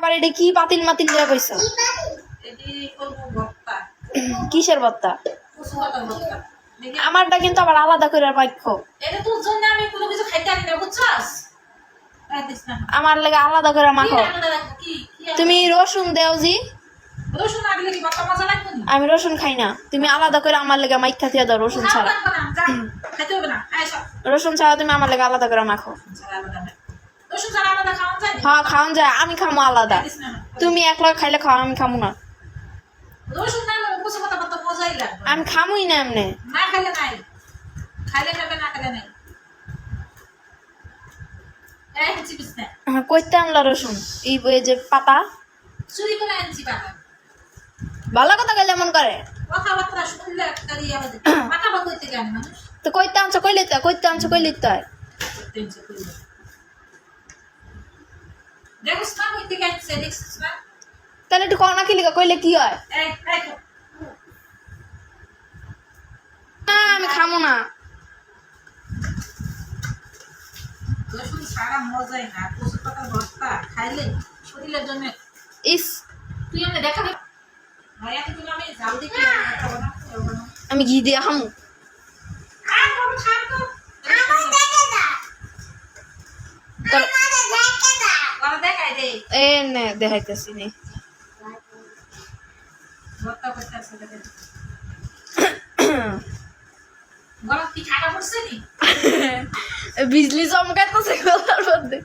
আবার এটা কি পাতিল মাতিল দেওয়া কইছো? কিসের ভর্তা? আমারটা কিন্তু আবার আলাদা করে বাক্য। আমার লাগে আলাদা করে মাখো। তুমি রসুন দেও জি? আমি রসুন খাই না, তুমি আলাদা করে আমার লেগে মাইখা দিয়ে দাও রসুন ছাড়া। রসুন ছাড়া তুমি আমার লেগে আলাদা করে মাখো। হ্যাঁ খাওয়ান যায়, আমি খামো আলাদা। তুমি একলা খাইলে খাও, আমি খামো না। আমি খামুই না এমনি। কইতে আনলা রসুন? এই যে পাতা চুরি করে আনছি পাতা। ভালো কথা কইলে মন করে কথাবার্তা শুনলে মাথা বা কইতে জানে মানুষ। তো কইতে আনছো কইলে তো, কইতে আনছো কইলে তো দেখছ না কইতে গেছে দেখছ না। তাহলে একটু কনা কি লিখা কইলে কি হয়? না আমি খামো না। রসুন ছাড়া মজাই না, কচু পাতার ভর্তা খাইলে শরীরের জন্য। ইস তুই আমাকে দেখা দে ভাইয়া, তুই আমি জাল দিয়ে আমি ঘি দিয়ে খামু। দেখাইতেছি নি বিজলি চমকাইতেছে গলার মধ্যে।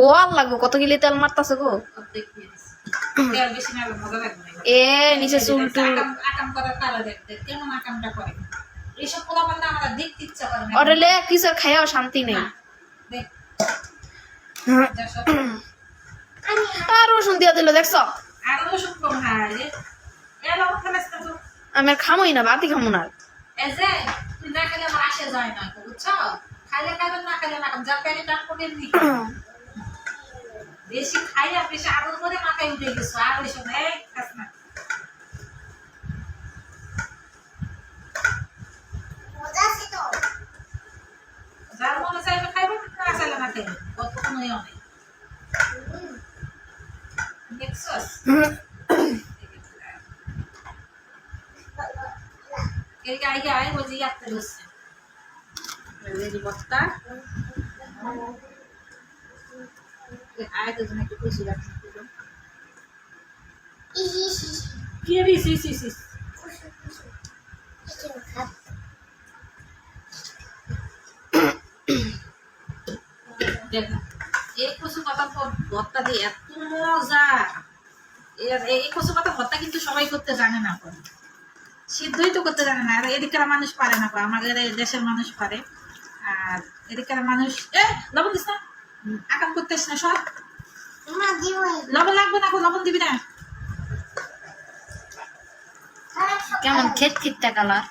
ও আল্লাহ গো, কত গিলি তেল মারতাছে গো। এ নিচে চুল টুল অরেলে কিসের খাইয়াও শান্তি নেই। আর রসুন দিয়া দিল দেখছ। আমি আর খামোই না, বাতি খামো না। বেশি খাইয়া বেশি আদর করে মাথায় উঠে গেছো আর ওই সময় খাস না। যার মনে চাইবে খাইবে, না চাইলে না খাইবে, কত কোনো অনেক দেখছস। এর আগে আয় বলছি আসতে হচ্ছে রেডি বস্তা আয় তো তুমি একটু খুশি লাগছে কি রে সি সি সি দেখো এই কচু পাতা ভর্তা দিয়ে এত মজা। এই কচু পাতা ভর্তা কিন্তু সবাই করতে জানে না, সিদ্ধই তো করতে জানে না। আর এদিকের মানুষ পারে না, আমাদের দেশের মানুষ পারে। আর এদিকের মানুষ লবণ দিস না, আকাম করতেস না সব। লবণ লাগবে না, লবণ দিবি না। কেমন খেত খিটটা কালার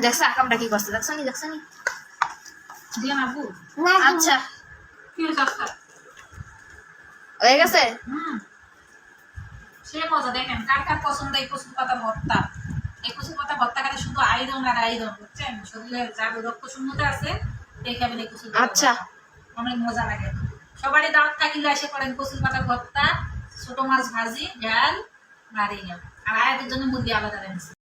দেখছো। আকামটা কি করছে দেখছো নি, দেখছো নি দিয়ে না বু। আচ্ছা কি হয়ে গেছে। সে মজা দেখেন কার কার পছন্দ এই কচু পাতা ভর্তা। এই কচু পাতা ভর্তা খেলে শুধু আয়রন আর আয়রন, বুঝছেন? শরীরের যার রক্ত শূন্যতা আছে এই খাবেন এই কচু। আচ্ছা অনেক মজা লাগে। সবারই দাওয়াত থাকিলে এসে করেন কচু পাতা ভর্তা, ছোট মাছ ভাজি, ডাল, আর আর আয়াতের জন্য মুরগি আলাদা রাখছে।